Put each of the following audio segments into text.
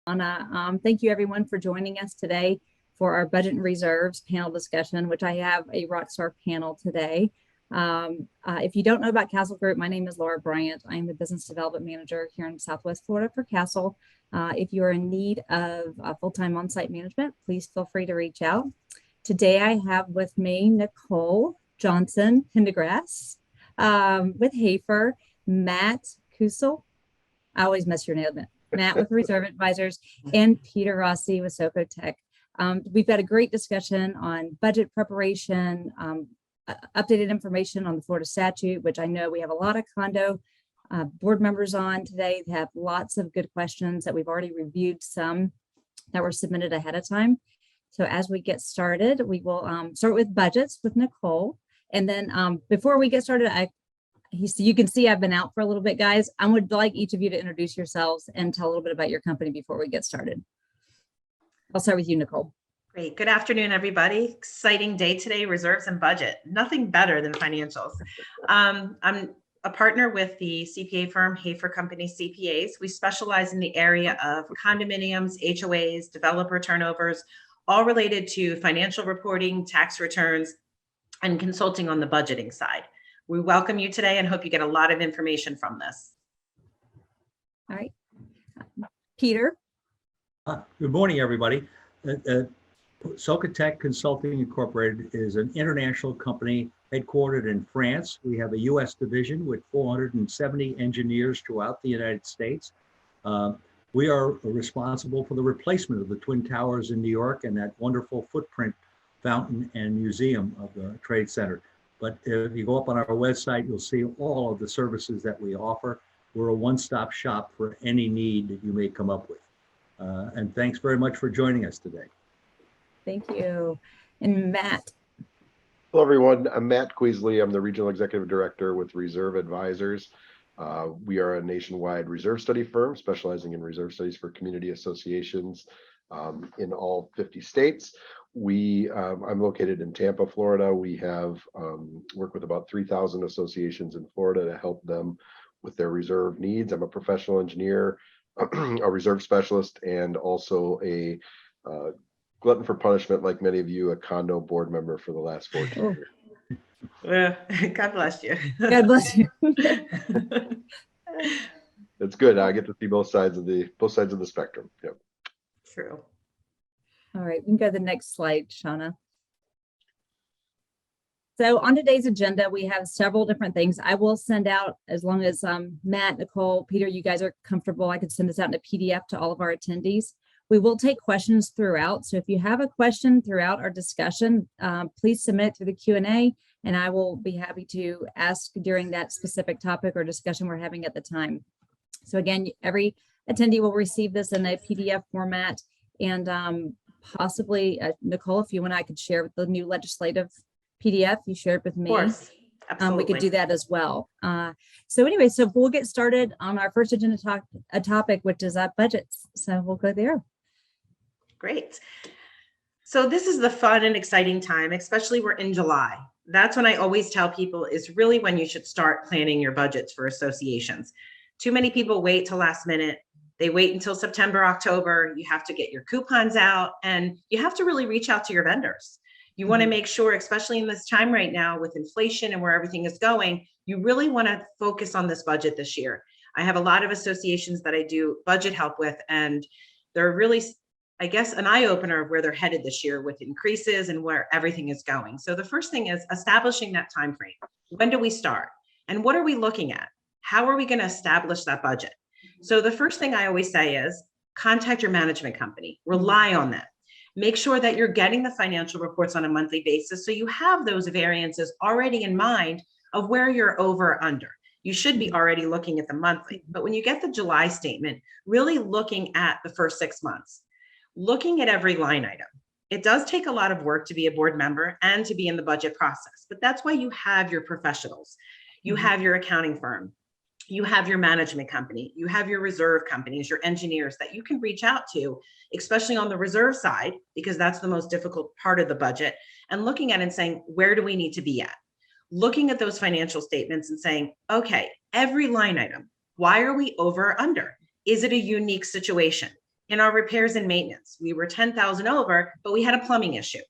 Anna. Thank you everyone for joining us today for our budget and reserves panel discussion, which I have a rockstar panel today. If you don't know about Castle Group, my name is Laura Bryant. I am the business development manager here in Southwest Florida for Castle. If you are in need of full-time on-site management, please feel free to reach out. Today I have with me Nicole Johnson Pendergrass with Hafer, Matt Kusel. I always mess your name up. Matt with Reserve Advisors, and Peter Rossi with Soco Tech. We've got a great discussion on budget preparation, updated information on the Florida statute, which I know we have a lot of condo board members on today. They have lots of good questions that we've already reviewed, some that were submitted ahead of time. So as we get started, we will start with budgets with Nicole. And then before we get started, you can see I've been out for a little bit, guys. I would like each of you to introduce yourselves and tell a little bit about your company before we get started. I'll start with you, Nicole. Great. Good afternoon, everybody. Exciting day today, reserves and budget. Nothing better than financials. I'm a partner with the CPA firm, Hafer Company CPAs. We specialize in the area of condominiums, HOAs, developer turnovers, all related to financial reporting, tax returns, and consulting on the budgeting side. We welcome you today and hope you get a lot of information from this. All right. Peter. Good morning, everybody. Soco Tech Consulting Incorporated is an international company headquartered in France. We have a U.S. division with 470 engineers throughout the United States. We are responsible for the replacement of the Twin Towers in New York and that wonderful footprint fountain and museum of the Trade Center. But if you go up on our website, you'll see all of the services that we offer. We're a one-stop shop for any need that you may come up with. And thanks very much for joining us today. Thank you. And Matt. Hello, everyone. I'm Matt Queasley. I'm the Regional Executive Director with Reserve Advisors. We are a nationwide reserve study firm specializing in reserve studies for community associations in all 50 states. I'm located in Tampa, Florida. We have worked with about 3,000 associations in Florida to help them with their reserve needs. I'm a professional engineer, a reserve specialist, and also a glutton for punishment, like many of you, a condo board member for the last 14 years. God bless you. God bless you. It's good. I get to see both sides of the spectrum. Yep. True. All right, we can go to the next slide, Shauna. So on today's agenda, we have several different things. I will send out, as long as Matt, Nicole, Peter, you guys are comfortable, I could send this out in a PDF to all of our attendees. We will take questions throughout. So if you have a question throughout our discussion, please submit through the Q&A, and I will be happy to ask during that specific topic or discussion we're having at the time. So again, every attendee will receive this in a PDF format, and possibly, Nicole, if you and I could share the new legislative PDF you shared with me. Of course. Absolutely. We could do that as well. So anyway, so we'll get started on our first agenda topic, which is budgets. So we'll go there. Great. So this is the fun and exciting time, especially we're in July. That's when I always tell people is really when you should start planning your budgets for associations. Too many people wait till last minute. They wait until September, October. You have to get your coupons out, and you have to really reach out to your vendors. You want to make sure, especially in this time right now with inflation and where everything is going, you really want to focus on this budget this year. I have a lot of associations that I do budget help with, and they're really, I guess, an eye-opener of where they're headed this year with increases and where everything is going. So the first thing is establishing that time frame. When do we start? And what are we looking at? How are we going to establish that budget? So the first thing I always say is contact your management company, rely on them. Make sure that you're getting the financial reports on a monthly basis so you have those variances already in mind of where you're over or under. You should be already looking at the monthly, but when you get the July statement, really looking at the first 6 months, looking at every line item. It does take a lot of work to be a board member and to be in the budget process, but that's why you have your professionals. You have your accounting firm. You have your management company, you have your reserve companies, your engineers that you can reach out to, especially on the reserve side, because that's the most difficult part of the budget, and looking at it and saying, where do we need to be at? Looking at those financial statements and saying, okay, every line item, why are we over or under? Is it a unique situation? in our repairs and maintenance. We were 10,000 over, but we had a plumbing issue.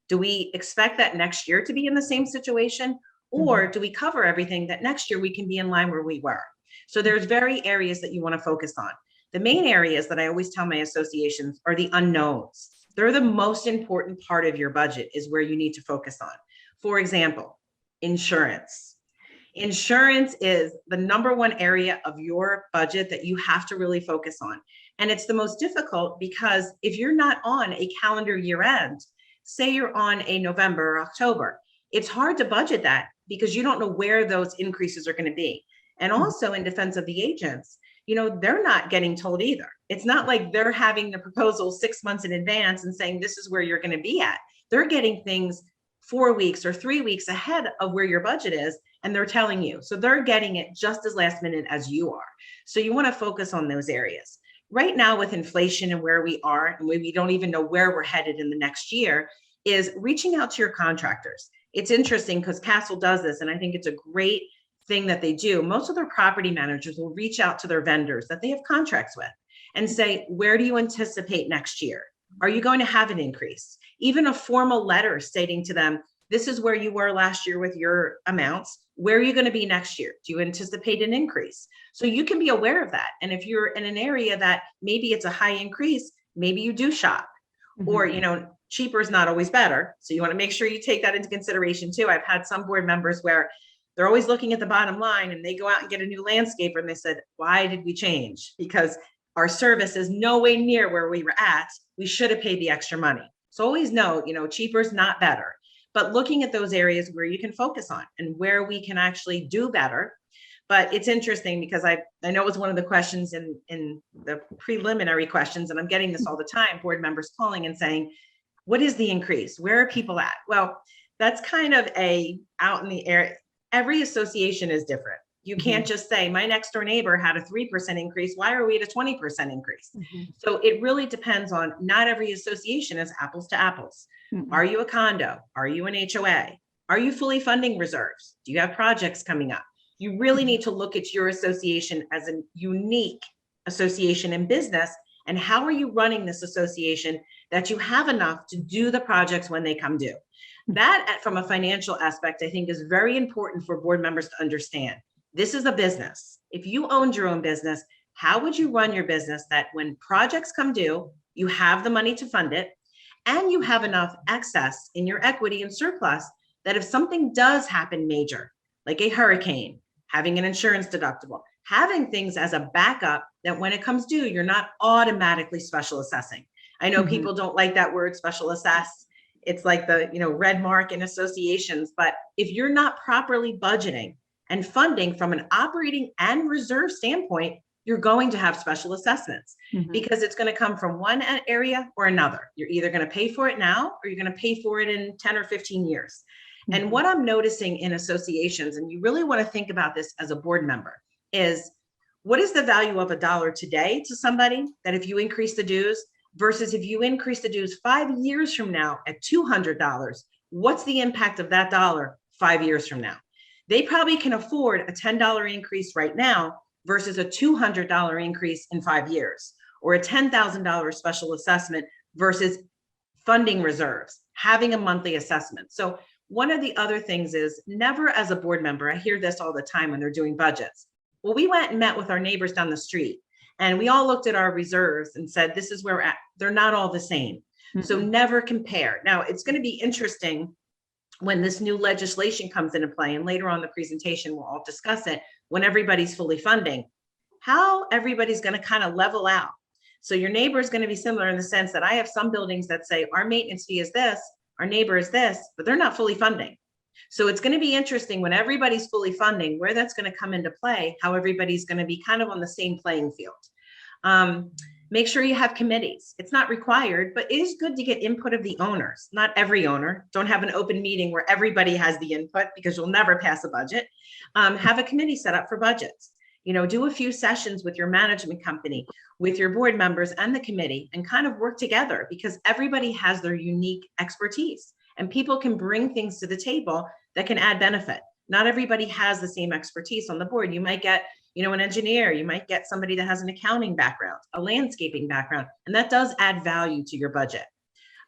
Do we expect that next year to be in the same situation? Or do we cover everything that next year we can be in line where we were? So there's very areas that you want to focus on. The main areas that I always tell my associations are the unknowns. They're the most important part of your budget, is where you need to focus on. For example, insurance. Insurance is the number one area of your budget that you have to really focus on. And it's the most difficult because if you're not on a calendar year end, say you're on a November or October, it's hard to budget that because you don't know where those increases are going to be. And also, in defense of the agents, they're not getting told either. It's not like they're having the proposal 6 months in advance and saying, this is where you're going to be at. They're getting things 4 weeks or 3 weeks ahead of where your budget is, and they're telling you. So they're getting it just as last minute as you are. So you want to focus on those areas. Right now, with inflation and where we are, and we don't even know where we're headed in the next year, is reaching out to your contractors. It's interesting because Castle does this, and I think it's a great thing that they do. Most of their property managers will reach out to their vendors that they have contracts with and say, where do you anticipate next year? Are you going to have an increase? Even a formal letter stating to them, this is where you were last year with your amounts. Where are you going to be next year? Do you anticipate an increase? So you can be aware of that. And if you're in an area that maybe it's a high increase, maybe you do shop. Or, cheaper is not always better. So you want to make sure you take that into consideration too. I've had some board members where they're always looking at the bottom line and they go out and get a new landscaper and they said, why did we change? Because our service is no way near where we were at. We should have paid the extra money. So always know, cheaper is not better, but looking at those areas where you can focus on and where we can actually do better. But it's interesting because I know it was one of the questions in the preliminary questions, and I'm getting this all the time, board members calling and saying, what is the increase? Where are people at? Well, that's kind of out in the air. Every association is different. You can't just say my next door neighbor had a 3% increase. Why are we at a 20% increase? So it really depends on, not every association is apples to apples. Are you a condo? Are you an HOA? Are you fully funding reserves? Do you have projects coming up? You really need to look at your association as a unique association in business. And how are you running this association that you have enough to do the projects when they come due? That, from a financial aspect, I think is very important for board members to understand. This is a business. If you owned your own business, how would you run your business that when projects come due, you have the money to fund it, and you have enough excess in your equity and surplus that if something does happen major, like a hurricane, having an insurance deductible, having things as a backup that when it comes due, you're not automatically special assessing. I know people don't like that word, special assess. It's like the red mark in associations. But if you're not properly budgeting and funding from an operating and reserve standpoint, you're going to have special assessments because it's going to come from one area or another. You're either going to pay for it now or you're going to pay for it in 10 or 15 years. And what I'm noticing in associations, and you really want to think about this as a board member, is what is the value of $1 today to somebody that if you increase the dues versus if you increase the dues 5 years from now at $200, what's the impact of that dollar 5 years from now? They probably can afford a $10 increase right now versus a $200 increase in 5 years, or a $10,000 special assessment versus funding reserves, having a monthly assessment. So one of the other things is never as a board member, I hear this all the time when they're doing budgets. Well, we went and met with our neighbors down the street and we all looked at our reserves and said, this is where we're at. They're not all the same. So never compare. Now it's going to be interesting when this new legislation comes into play, and later on the presentation, we'll all discuss it, when everybody's fully funding, how everybody's going to kind of level out. So your neighbor is going to be similar in the sense that I have some buildings that say our maintenance fee is this, our neighbor is this, but they're not fully funding. So it's going to be interesting when everybody's fully funding, where that's going to come into play, how everybody's going to be kind of on the same playing field. Make sure you have committees. It's not required, but it is good to get input of the owners. Not every owner. Don't have an open meeting where everybody has the input because you'll never pass a budget. Have a committee set up for budgets. Do a few sessions with your management company, with your board members and the committee, and kind of work together because everybody has their unique expertise and people can bring things to the table that can add benefit. Not everybody has the same expertise on the board. You might get an engineer, you might get somebody that has an accounting background, a landscaping background, and that does add value to your budget.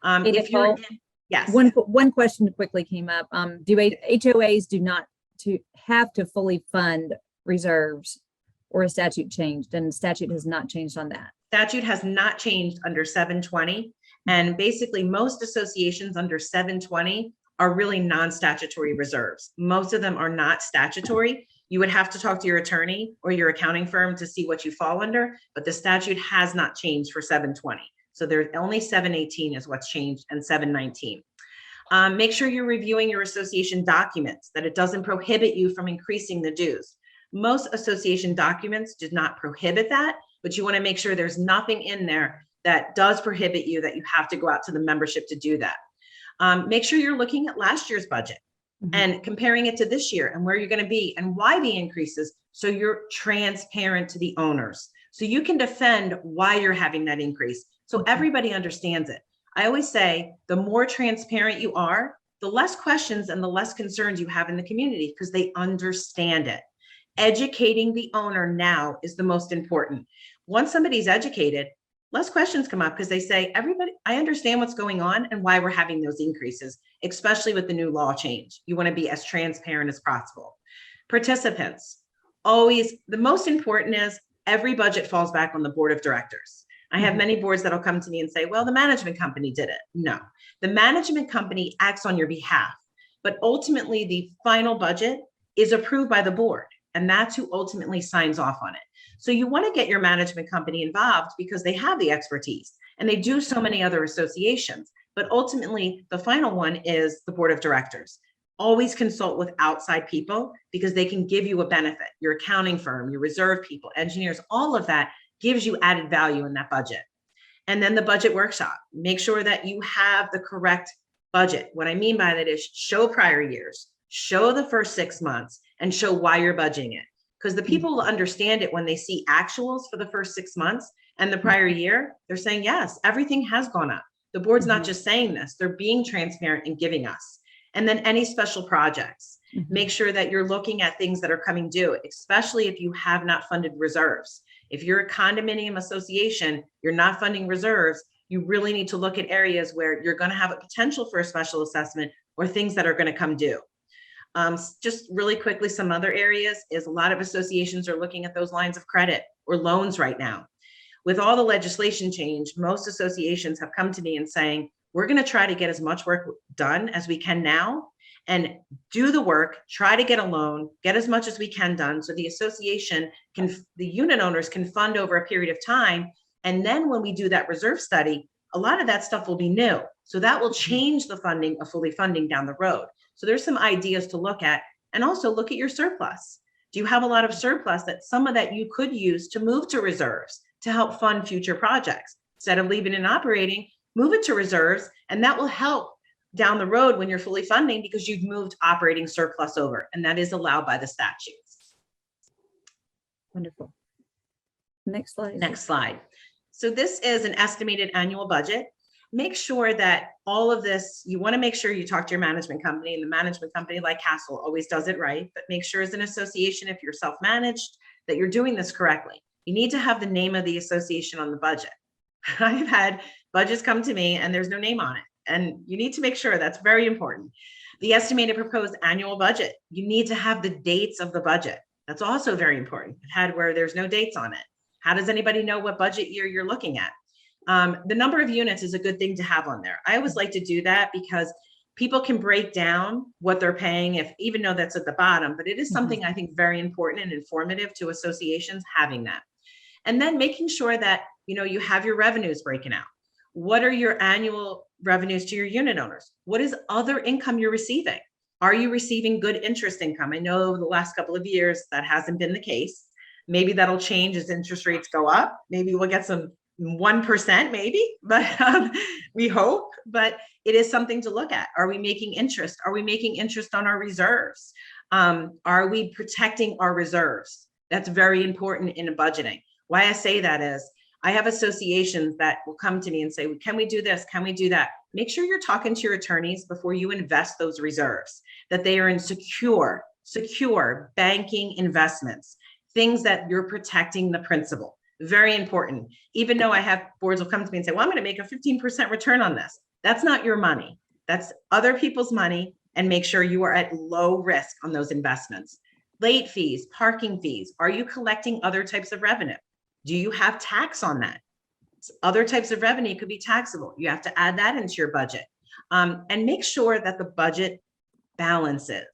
Hey, If you're, Nicole, yes, one question quickly came up. Do HOAs do not to have to fully fund reserves, or a statute changed? And statute has not changed on that. statute has not changed under 720. And basically most associations under 720 are really non-statutory reserves. Most of them are not statutory. You would have to talk to your attorney or your accounting firm to see what you fall under, but the statute has not changed for 720. So there's only 718 is what's changed, and 719. Make sure you're reviewing your association documents, that it doesn't prohibit you from increasing the dues. Most association documents do not prohibit that, but you want to make sure there's nothing in there that does prohibit you, that you have to go out to the membership to do that. Make sure you're looking at last year's budget and comparing it to this year and where you're going to be and why the increases, so you're transparent to the owners. So you can defend why you're having that increase, so everybody understands it. I always say the more transparent you are, the less questions and the less concerns you have in the community, because they understand it. Educating the owner now is the most important. Once somebody's educated, less questions come up, because they say, everybody, I understand what's going on and why we're having those increases, especially with the new law change. You want to be as transparent as possible. Participants, always, the most important is every budget falls back on the board of directors. I have many boards that'll come to me and say, well, the management company did it. No, the management company acts on your behalf, but ultimately the final budget is approved by the board, and that's who ultimately signs off on it. So you want to get your management company involved, because they have the expertise and they do so many other associations, but ultimately the final one is the board of directors. Always consult with outside people, because they can give you a benefit. Your accounting firm, your reserve people, engineers, all of that gives you added value in that budget. And then the budget workshop, make sure that you have the correct budget. What I mean by that is show prior years, show the first 6 months, and show why you're budgeting it. Because the people will understand it when they see actuals for the first 6 months and the prior year. They're saying, yes, everything has gone up. The board's not just saying this, they're being transparent and giving us. And then any special projects, make sure that you're looking at things that are coming due, especially if you have not funded reserves. If you're a condominium association, you're not funding reserves, you really need to look at areas where you're going to have a potential for a special assessment or things that are going to come due. Just really quickly, some other areas is a lot of associations are looking at those lines of credit or loans right now. With all the legislation change, most associations have come to me and saying, we're going to try to get as much work done as we can now and do the work, try to get a loan, get as much as we can done, so the association can, the unit owners can fund over a period of time. And then when we do that reserve study, a lot of that stuff will be new. So that will change the funding of fully funding down the road. So there's some ideas to look at, and also look at your surplus. Do you have a lot of surplus that some of that you could use to move to reserves to help fund future projects? Instead of leaving it operating, move it to reserves, and that will help down the road when you're fully funding, because you've moved operating surplus over, and that is allowed by the statutes. Wonderful. Next slide. Next slide. So this is an estimated annual budget. Make sure that all of this, you want to make sure you talk to your management company, and the management company, like Castle, always does it right, but make sure as an association, if you're self-managed, that you're doing this correctly. You need to have the name of the association on the budget. I've had budgets come to me and there's no name on it. And you need to make sure that's very important. The estimated proposed annual budget, you need to have the dates of the budget. That's also very important. I've had where there's no dates on it. How does anybody know what budget year you're looking at? The number of units is a good thing to have on there. I always like to do that, because people can break down what they're paying, if even though that's at the bottom, but it is something I think very important and informative to associations having that. And then making sure that, you have your revenues breaking out. What are your annual revenues to your unit owners? What is other income you're receiving? Are you receiving good interest income? I know the last couple of years that hasn't been the case. Maybe that'll change as interest rates go up. Maybe we'll get some 1%, maybe, but we hope. But it is something to look at. Are we making interest? Are we making interest on our reserves? Are we protecting our reserves? That's very important in budgeting. Why I say that is, I have associations that will come to me and say, can we do this? Can we do that? Make sure you're talking to your attorneys before you invest those reserves, that they are in secure banking investments. things that you're protecting the principal. Very important. Even though I have boards will come to me and say, well, I'm going to make a 15% return on this. That's not your money. That's other people's money, and make sure you are at low risk on those investments. Late fees, parking fees. Are you collecting other types of revenue? Do you have tax on that? Other types of revenue could be taxable. You have to add that into your budget. And make sure that the budget balances.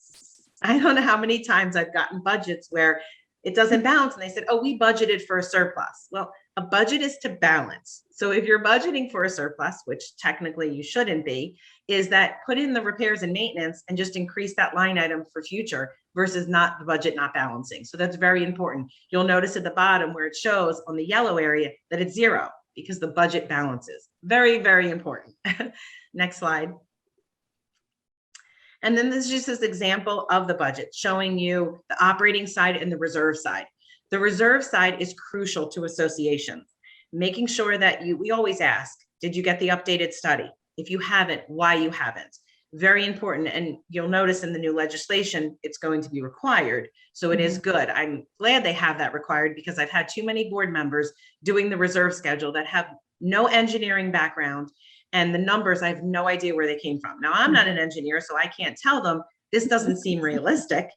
I don't know how many times I've gotten budgets where it doesn't balance and they said, oh, we budgeted for a surplus. Well, a budget is to balance. So if you're budgeting for a surplus, which technically you shouldn't be, is that put in the repairs and maintenance and just increase that line item for future versus not the budget not balancing. So that's very important. You'll notice at the bottom where it shows on the yellow area that it's 0 because the budget balances. Very, very important. Next slide. And then this is just this example of the budget showing you the operating side and the reserve side. The reserve side is crucial to associations, making sure that we always ask, did you get the updated study? If you haven't, why you haven't? Very important. And you'll notice in the new legislation, it's going to be required. So it is good. I'm glad they have that required because I've had too many board members doing the reserve schedule that have no engineering background. And the numbers, I have no idea where they came from. Now, I'm not an engineer, so I can't tell them this doesn't seem realistic,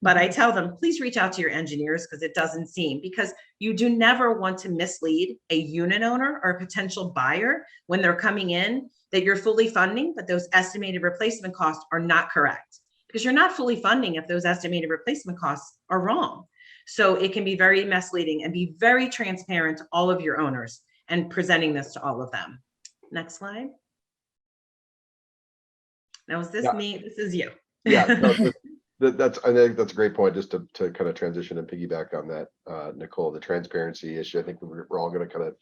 but I tell them, please reach out to your engineers because it doesn't seem, because you do never want to mislead a unit owner or a potential buyer when they're coming in that you're fully funding, but those estimated replacement costs are not correct, because you're not fully funding if those estimated replacement costs are wrong. So it can be very misleading, and be very transparent to all of your owners and presenting this to all of them. Next slide. Now, is this me? This is you. Yeah, no, I think that's a great point, just to kind of transition and piggyback on that, Nicole, the transparency issue. I think we're all going to kind of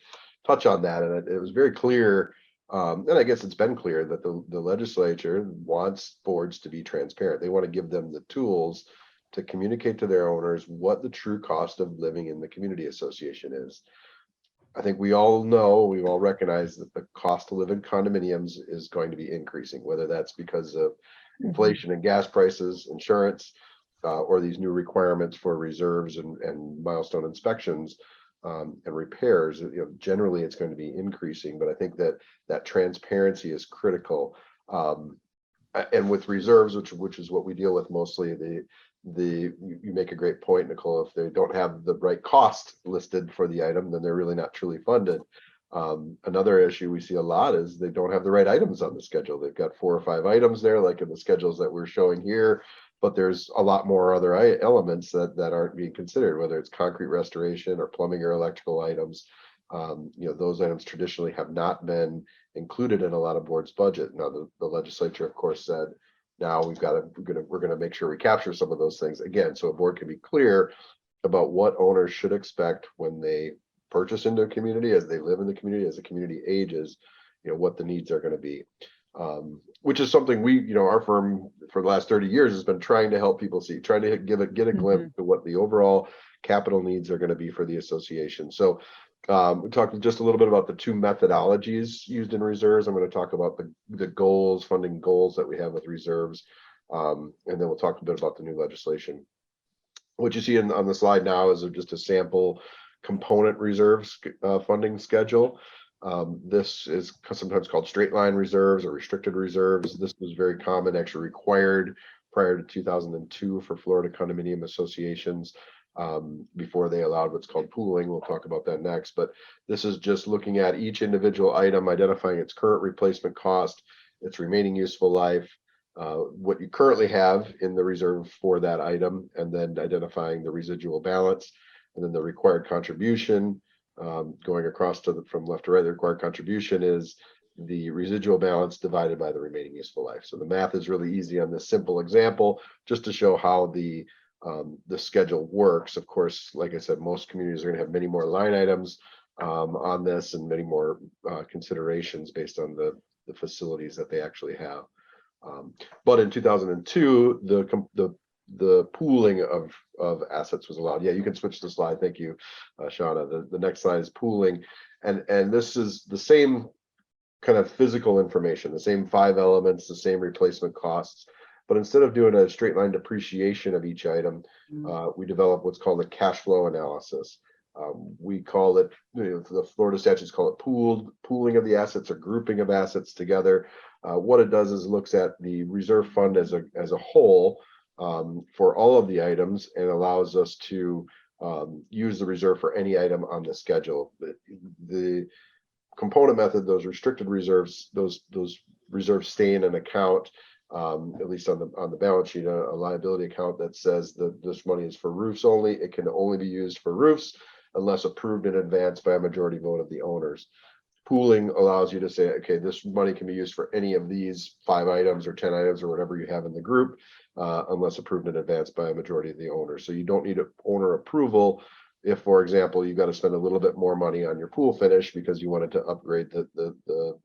touch on that. And it was very clear, and I guess it's been clear that the legislature wants boards to be transparent. They want to give them the tools to communicate to their owners what the true cost of living in the community association is. I think we all know, we've all recognized that the cost to live in condominiums is going to be increasing, whether that's because of inflation and gas prices, insurance, or these new requirements for reserves and milestone inspections and repairs. Generally it's going to be increasing, but I think that transparency is critical. And with reserves, which is what we deal with mostly, you make a great point, Nicole. If they don't have the right cost listed for the item, then they're really not truly funded. Another issue we see a lot is they don't have the right items on the schedule. They've got 4 or 5 items there, like in the schedules that we're showing here, but there's a lot more other elements that aren't being considered, whether it's concrete restoration or plumbing or electrical items. Those items traditionally have not been included in a lot of boards' budget. Now, the legislature, of course, said, now we're going to make sure we capture some of those things again, so a board can be clear about what owners should expect when they purchase into a community, as they live in the community, as the community ages, what the needs are going to be. Which is something our firm for the last 30 years has been trying to help people see, trying to get a glimpse of what the overall capital needs are going to be for the association. So we talked just a little bit about the 2 methodologies used in reserves. I'm going to talk about the goals, funding goals that we have with reserves, and then we'll talk a bit about the new legislation. What you see on the slide now is just a sample component reserves funding schedule. This is sometimes called straight line reserves or restricted reserves. This was very common, actually required prior to 2002 for Florida condominium associations. Before they allowed what's called pooling. We'll talk about that next, but this is just looking at each individual item, identifying its current replacement cost, its remaining useful life, what you currently have in the reserve for that item, and then identifying the residual balance, and then the required contribution. Going across from left to right, the required contribution is the residual balance divided by the remaining useful life. So the math is really easy on this simple example, just to show how the schedule works. Of course, like I said, most communities are going to have many more line items on this and many more considerations based on the facilities that they actually have. But in 2002, the pooling of assets was allowed. Yeah, you can switch the slide. Thank you, Shauna. The next slide is pooling, and this is the same kind of physical information, the same 5 elements, the same replacement costs. But instead of doing a straight line depreciation of each item, we develop what's called a cash flow analysis. We call it, the Florida statutes call it pooling of the assets or grouping of assets together. What it does is looks at the reserve fund as a whole for all of the items, and allows us to use the reserve for any item on the schedule. The component method, those restricted reserves, those reserves stay in an account, at least on the balance sheet, a liability account that says that this money is for roofs only. It can only be used for roofs unless approved in advance by a majority vote of the owners. Pooling allows you to say, okay, this money can be used for any of these 5 items or 10 items or whatever you have in the group, unless approved in advance by a majority of the owners. So you don't need owner approval if, for example, you've got to spend a little bit more money on your pool finish because you wanted to upgrade the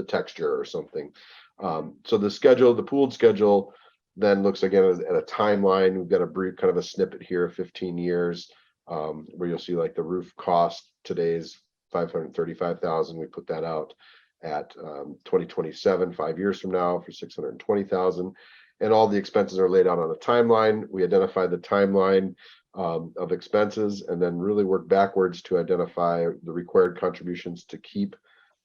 texture or something. So the pooled schedule then looks again at a timeline. We've got a brief kind of a snippet here of 15 years, where you'll see like the roof cost today's $535,000. We put that out at 2027, 5 years from now, for $620,000, and all the expenses are laid out on a timeline. We identify the timeline of expenses, and then really work backwards to identify the required contributions to keep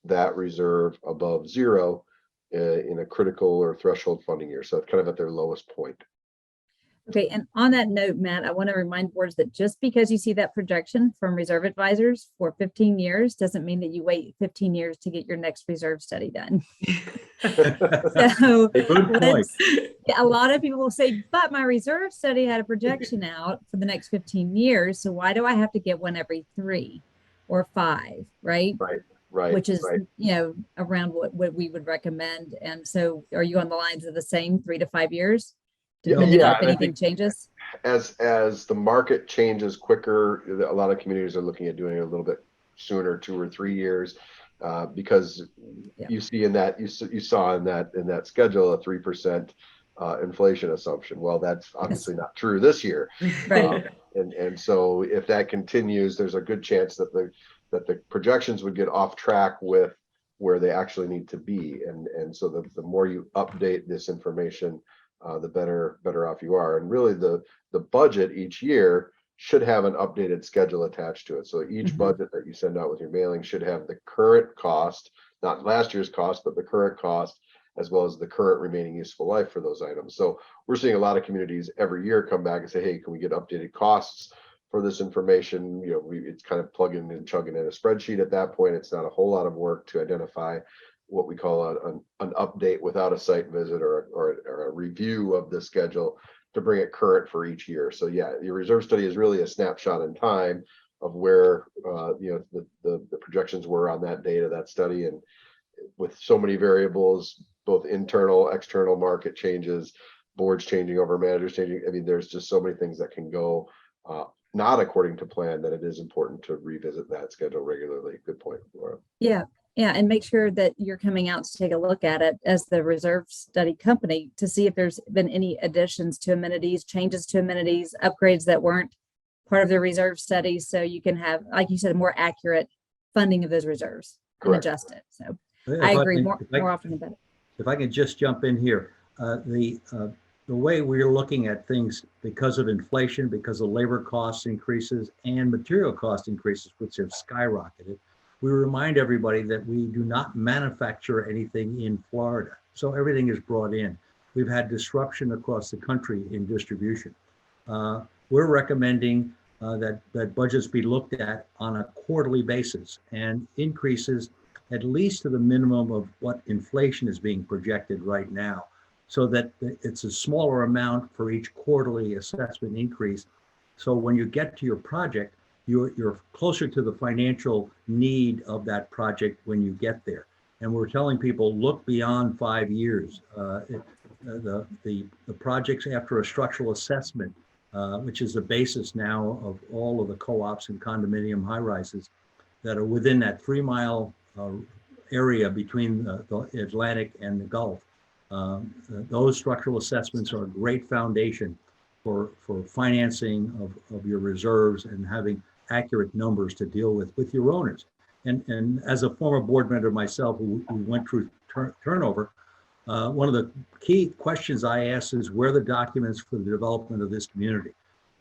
that reserve above zero in a critical or threshold funding year. So it's kind of at their lowest point. Okay, and on that note, Matt, I want to remind boards that just because you see that projection from reserve advisors for 15 years doesn't mean that you wait 15 years to get your next reserve study done. So Good point. a lot of people will say, but my reserve study had a projection out for the next 15 years. So why do I have to get one every 3 or 5, right? Right. Which is, around what we would recommend. And so are you on the lines of the same 3 to 5 years? Depending on if anything changes? As the market changes quicker, a lot of communities are looking at doing it a little bit sooner, 2 or 3 years, because you see in that, you saw in that schedule a 3% inflation assumption. Well, that's obviously not true this year. Right. And so if that continues, there's a good chance that the projections would get off track with where they actually need to be. And so the more you update this information, the better off you are. And really the budget each year should have an updated schedule attached to it. So each budget that you send out with your mailing should have the current cost, not last year's cost, but the current cost, as well as the current remaining useful life for those items. So we're seeing a lot of communities every year come back and say, hey, can we get updated costs for this information? It's kind of plugging and chugging in a spreadsheet at that point. It's not a whole lot of work to identify what we call an update without a site visit or a review of the schedule to bring it current for each year. So yeah, your reserve study is really a snapshot in time of where the projections were on that date of that study. And with so many variables, both internal, external market changes, boards changing over, managers changing, I mean, there's just so many things that can go not according to plan, that it is important to revisit that schedule regularly. Good point, Laura. Yeah, and make sure that you're coming out to take a look at it as the reserve study company to see if there's been any additions to amenities, changes to amenities, upgrades that weren't part of the reserve study. So you can have, like you said, a more accurate funding of those reserves. Correct. And adjust it. So I agree more often about it. If I can just jump in here, the way we're looking at things because of inflation, because of labor cost increases and material cost increases, which have skyrocketed, we remind everybody that we do not manufacture anything in Florida. So everything is brought in. We've had disruption across the country in distribution. We're recommending that budgets be looked at on a quarterly basis and increases at least to the minimum of what inflation is being projected right now, so that it's a smaller amount for each quarterly assessment increase. So when you get to your project, you're closer to the financial need of that project when you get there. And we're telling people, look beyond 5 years. The projects after a structural assessment, which is the basis now of all of the co-ops and condominium high-rises that are within that 3-mile area between the Atlantic and the Gulf. Those structural assessments are a great foundation for financing of your reserves and having accurate numbers to deal with your owners. And as a former board member myself who went through turnover, One of the key questions I asked is where are the documents for the development of this community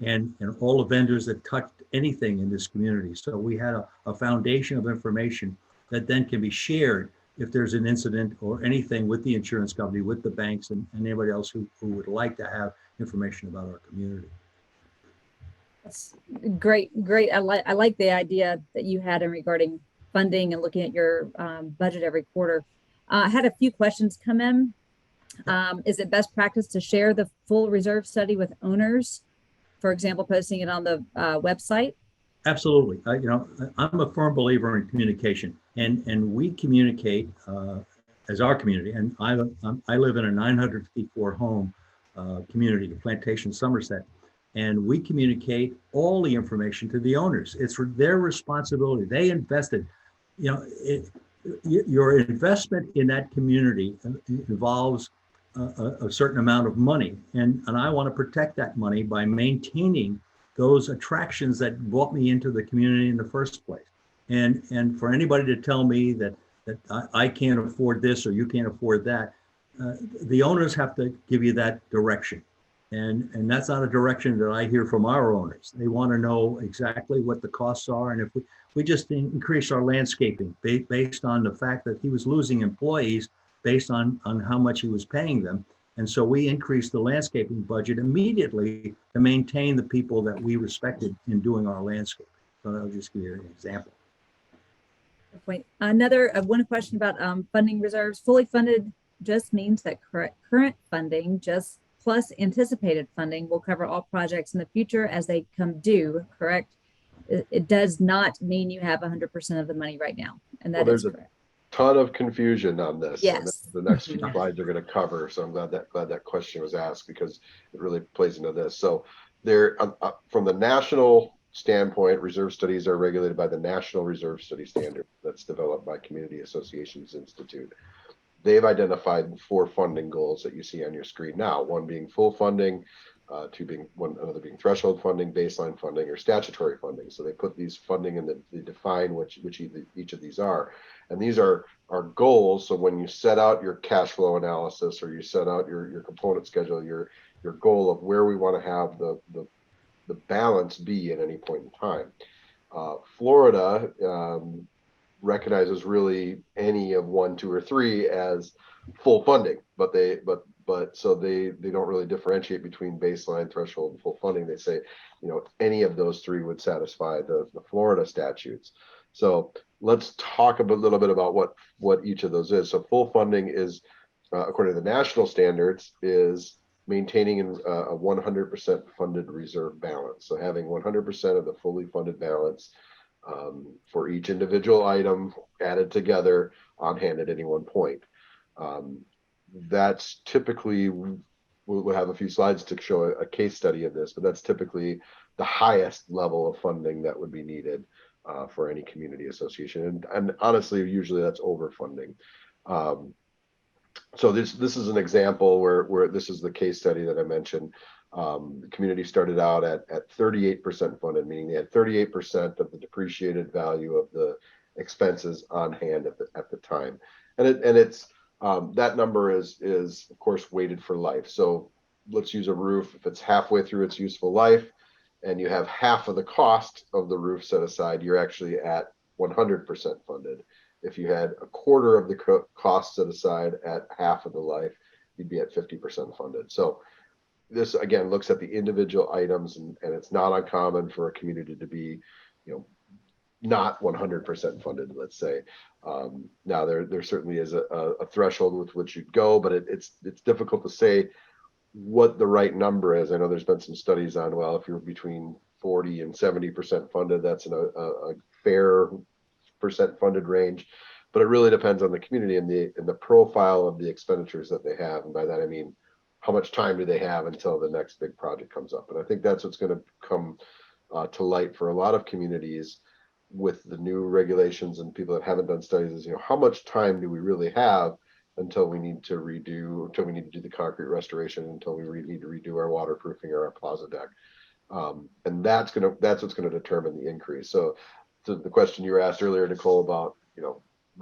and all the vendors that touched anything in this community. So we had a foundation of information that then can be shared if there's an incident or anything with the insurance company, with the banks, and anybody else who would like to have information about our community. That's great. I like the idea that you had in regarding funding and looking at your budget every quarter. I had a few questions come in. Is it best practice to share the full reserve study with owners? For example, posting it on the website? Absolutely. I'm a firm believer in communication, and we communicate as our community. And I live in a 954 home community, the Plantation, Somerset, and we communicate all the information to the owners. It's their responsibility. They invested. Your investment in that community involves a certain amount of money, and I want to protect that money by maintaining those attractions that brought me into the community in the first place. And for anybody to tell me that I can't afford this or you can't afford that, the owners have to give you that direction. And that's not a direction that I hear from our owners. They want to know exactly what the costs are. And if we just increase our landscaping based on the fact that he was losing employees based on how much he was paying them. And so we increased the landscaping budget immediately to maintain the people that we respected in doing our landscaping. So I'll just give you an example. Point. Another one question about funding reserves. Fully funded just means that current funding just plus anticipated funding will cover all projects in the future as they come due, correct? It does not mean you have 100% of the money right now. And that is correct. Ton of confusion on this. Yes. And the next few slides are going to cover. So I'm glad that question was asked because it really plays into this. So there, from the national standpoint, reserve studies are regulated by the National Reserve Study Standard that's developed by Community Associations Institute. They've identified 4 funding goals that you see on your screen now, one being full funding, another being threshold funding, baseline funding, or statutory funding. So they put these funding and they define which each of these are. And these are goals. So when you set out your cash flow analysis or you set out your component schedule, your goal of where we want to have the balance be at any point in time. Florida recognizes really any of 1, 2, or 3 as full funding, but so they don't really differentiate between baseline, threshold, and full funding. They say, any of those 3 would satisfy the Florida statutes. So let's talk a little bit about what each of those is. So full funding is, according to the national standards, is maintaining a 100% funded reserve balance. So having 100% of the fully funded balance for each individual item added together on hand at any one point. That's typically, we'll have a few slides to show a case study of this, but that's typically the highest level of funding that would be needed for any community association. And honestly, usually that's overfunding. So this is an example where this is the case study that I mentioned. The community started out at 38% funded, meaning they had 38% of the depreciated value of the expenses on hand at the time. And it's that number is of course weighted for life. So let's use a roof. If it's halfway through its useful life and you have half of the cost of the roof set aside, you're actually at 100% funded. If you had a quarter of the cost set aside at half of the life, you'd be at 50% funded. So this again looks at the individual items, and it's not uncommon for a community to be, not 100% funded, let's say. Now there certainly is a threshold with which you'd go, but it's difficult to say what the right number is. I know there's been some studies on, well, if you're between 40 and 70% funded, that's a fair percent funded range, but it really depends on the community and the profile of the expenditures that they have. And by that I mean, how much time do they have until the next big project comes up? And I think that's what's going to come to light for a lot of communities with the new regulations and people that haven't done studies is, how much time do we really have until we need to do the concrete restoration, until we need to redo our waterproofing or our plaza deck. And that's what's going to determine the increase. So to the question you were asked earlier, Nicole, about,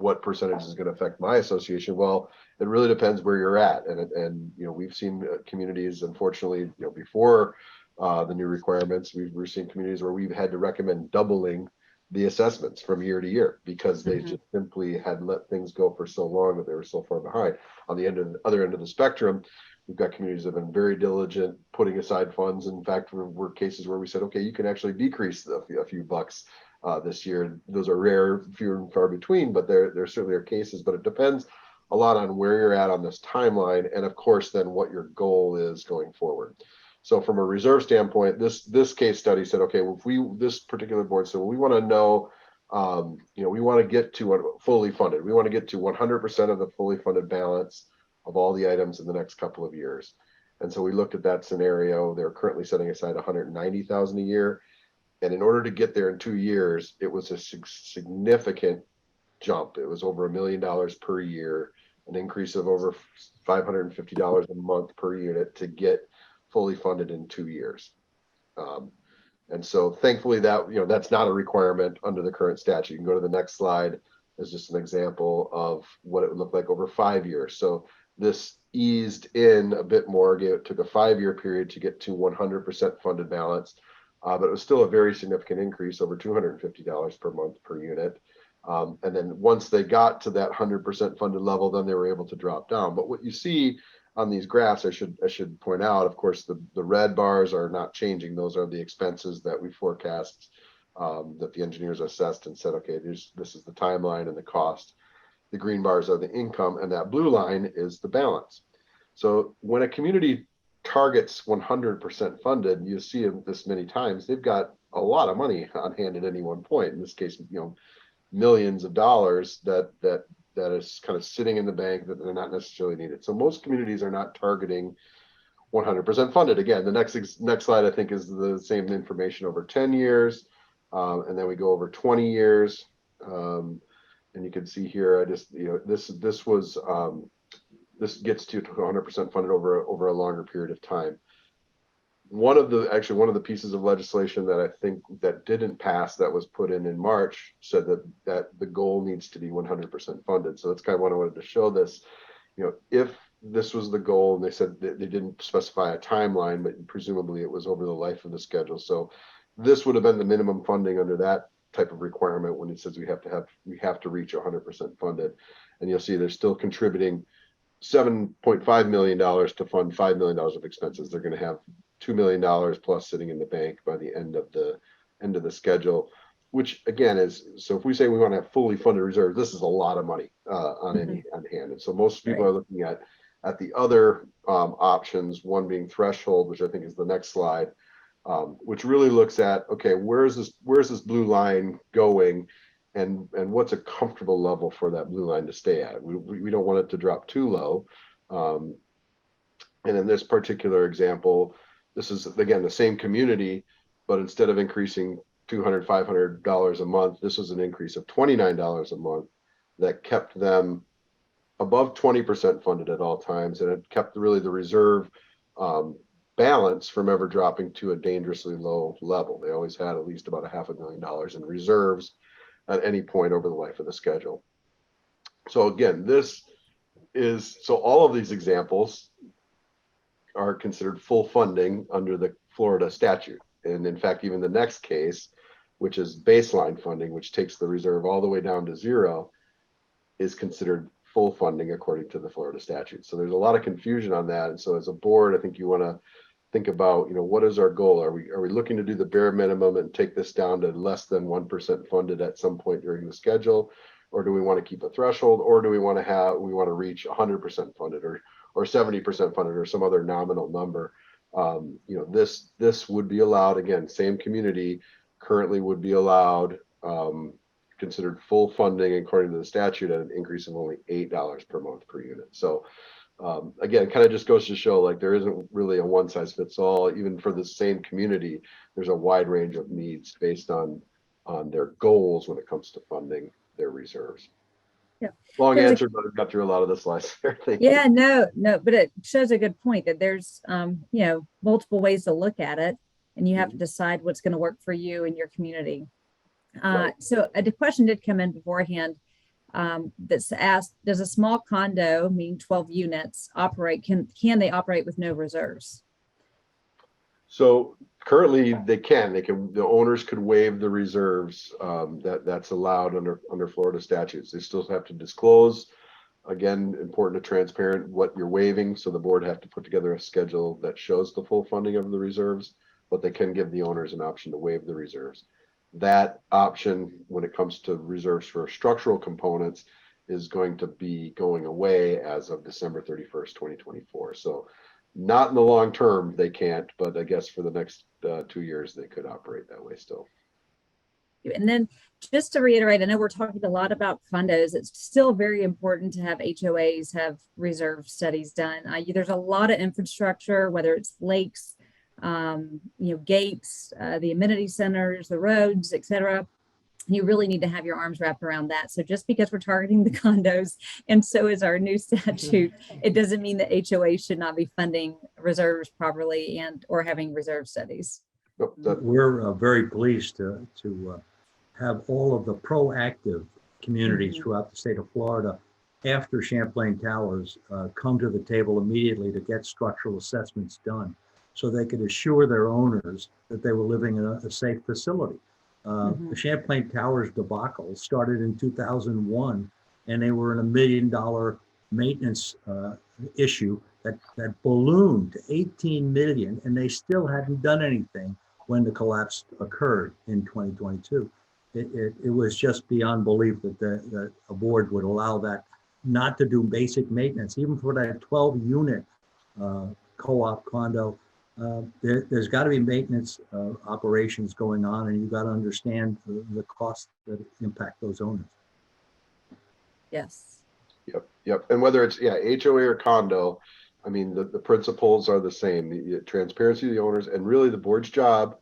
what percentage is going to affect my association? Well, it really depends where you're at. And we've seen communities, unfortunately, before the new requirements, we're seeing communities where we've had to recommend doubling the assessments from year to year because they just simply had let things go for so long that they were so far behind. On the other end of the spectrum, we've got communities that have been very diligent putting aside funds. In fact, we're cases where we said, okay, you can actually decrease a few bucks this year. Those are rare, few and far between, but there certainly are cases. But it depends a lot on where you're at on this timeline, and of course, then what your goal is going forward. So from a reserve standpoint, this case study said, okay, well, if this particular board said, well, we want to know, we want to get to fully funded. We want to get to 100% of the fully funded balance of all the items in the next couple of years. And so we looked at that scenario. They're currently setting aside $190,000 a year. And in order to get there in 2 years, it was a significant jump. It was over $1 million per year, an increase of over $550 a month per unit to get fully funded in 2 years. And so thankfully that's not a requirement under the current statute. You can go to the next slide as just an example of what it would look like over 5 years. So this eased in a bit more. It took a 5-year period to get to 100% funded balance. But it was still a very significant increase, over $250 per month per unit. And then once they got to that 100% funded level, then they were able to drop down. But what you see on these graphs, I should point out, of course, the red bars are not changing. Those are the expenses that we forecast, that the engineers assessed and said, okay, this is the timeline and the cost. The green bars are the income, and that blue line is the balance. So when a community targets 100% funded, you see this many times, they've got a lot of money on hand at any one point. In this case, millions of dollars that is kind of sitting in the bank that they're not necessarily needed. So most communities are not targeting 100% funded. Again, the next slide, I think, is the same information over 10 years. And then we go over 20 years. And you can see here, this gets to 100% funded over a longer period of time. One of the pieces of legislation that I think that didn't pass, that was put in March, said that the goal needs to be 100% funded. So that's kind of what I wanted to show this. If this was the goal, and they said they didn't specify a timeline, but presumably it was over the life of the schedule. So this would have been the minimum funding under that type of requirement when it says we have to reach 100% funded. And you'll see they're still contributing $7.5 million to fund $5 million of expenses. They're going to have $2 million plus sitting in the bank by the end of the schedule, which again is, so if we say we want to have fully funded reserves, this is a lot of money on hand. And so most people are looking at the other options, one being threshold, which I think is the next slide, which really looks at, okay, where's this blue line going, and what's a comfortable level for that blue line to stay at. We don't want it to drop too low. And in this particular example, this is again the same community, but instead of increasing $200, $500 a month, this was an increase of $29 a month that kept them above 20% funded at all times, and it kept really the reserve balance from ever dropping to a dangerously low level. They always had at least about $500,000 in reserves at any point over the life of the schedule. So again, all of these examples are considered full funding under the Florida statute. And in fact, even the next case, which is baseline funding, which takes the reserve all the way down to zero, is considered full funding according to the Florida statute. So there's a lot of confusion on that. And so as a board, I think you want to think about, what is our goal? Are we looking to do the bare minimum and take this down to less than 1% funded at some point during the schedule? Or do we want to keep a threshold? Or do we want to reach 100% funded or 70% funded or some other nominal number? This would be allowed, again, same community currently would be allowed, considered full funding according to the statute at an increase of only $8 per month per unit. So again, it kind of just goes to show like there isn't really a one size fits all. Even for the same community, there's a wide range of needs based on their goals when it comes to funding their reserves. Yeah. Long answer, but I've got through a lot of the slides there. Yeah, no, but it shows a good point that there's multiple ways to look at it, and you have to decide what's going to work for you and your community. Right. So a question did come in beforehand. that's asked, does a small condo, meaning 12 units, operate, can they operate with no reserves? So currently the owners could waive the reserves, that's allowed under Florida statutes. They still have to disclose, again, important and transparent, what you're waiving. So the board have to put together a schedule that shows the full funding of the reserves, but they can give the owners an option to waive the reserves. That option, when it comes to reserves for structural components, is going to be going away as of December 31st, 2024. So not in the long term, they can't, but I guess for the next 2 years, they could operate that way still. And then just to reiterate, I know we're talking a lot about condos. It's still very important to have HOAs have reserve studies done. There's a lot of infrastructure, whether it's lakes, gates, the amenity centers, the roads, etc. You really need to have your arms wrapped around that. So just because we're targeting the condos, and so is our new statute, it doesn't mean that HOA should not be funding reserves properly and or having reserve studies. We're very pleased to have all of the proactive communities throughout the state of Florida, after Champlain Towers, come to the table immediately to get structural assessments done, so they could assure their owners that they were living in a safe facility. The Champlain Towers debacle started in 2001, and they were in $1 million maintenance issue that ballooned to 18 million, and they still hadn't done anything when the collapse occurred in 2022. It was just beyond belief that a board would allow that not to do basic maintenance, even for that 12-unit co-op condo. There's got to be maintenance operations going on, and you've got to understand the costs that impact those owners. Yes. Yep. And whether it's HOA or condo, I mean, the principles are the same. The transparency of the owners, and really the board's job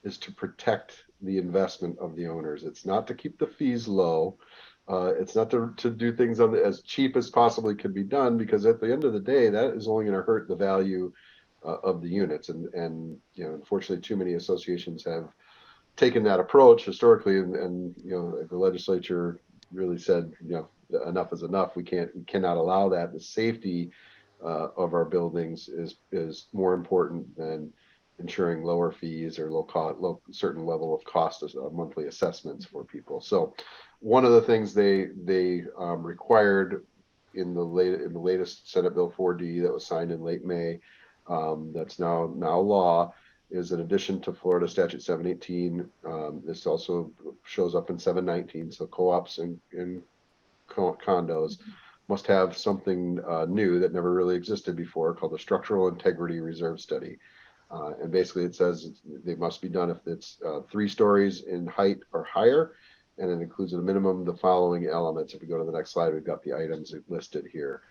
is to protect the investment of the owners. It's not to keep the fees low. It's not to do things as cheap as possibly could be done, because at the end of the day, that is only going to hurt the value of the units. And unfortunately, too many associations have taken that approach historically, and the legislature really said, enough is enough. We cannot allow that. The safety of our buildings is more important than ensuring lower fees or low certain level of cost of monthly assessments for people. So one of the things they required in the latest Senate Bill 4D that was signed in late May, that's now law, is in addition to Florida Statute 718, this also shows up in 719. So co-ops and condos must have something new that never really existed before, called the Structural Integrity Reserve Study. And basically it says they must be done if it's 3 stories in height or higher, and it includes at a minimum the following elements. If we go to the next slide, we've got the items listed here.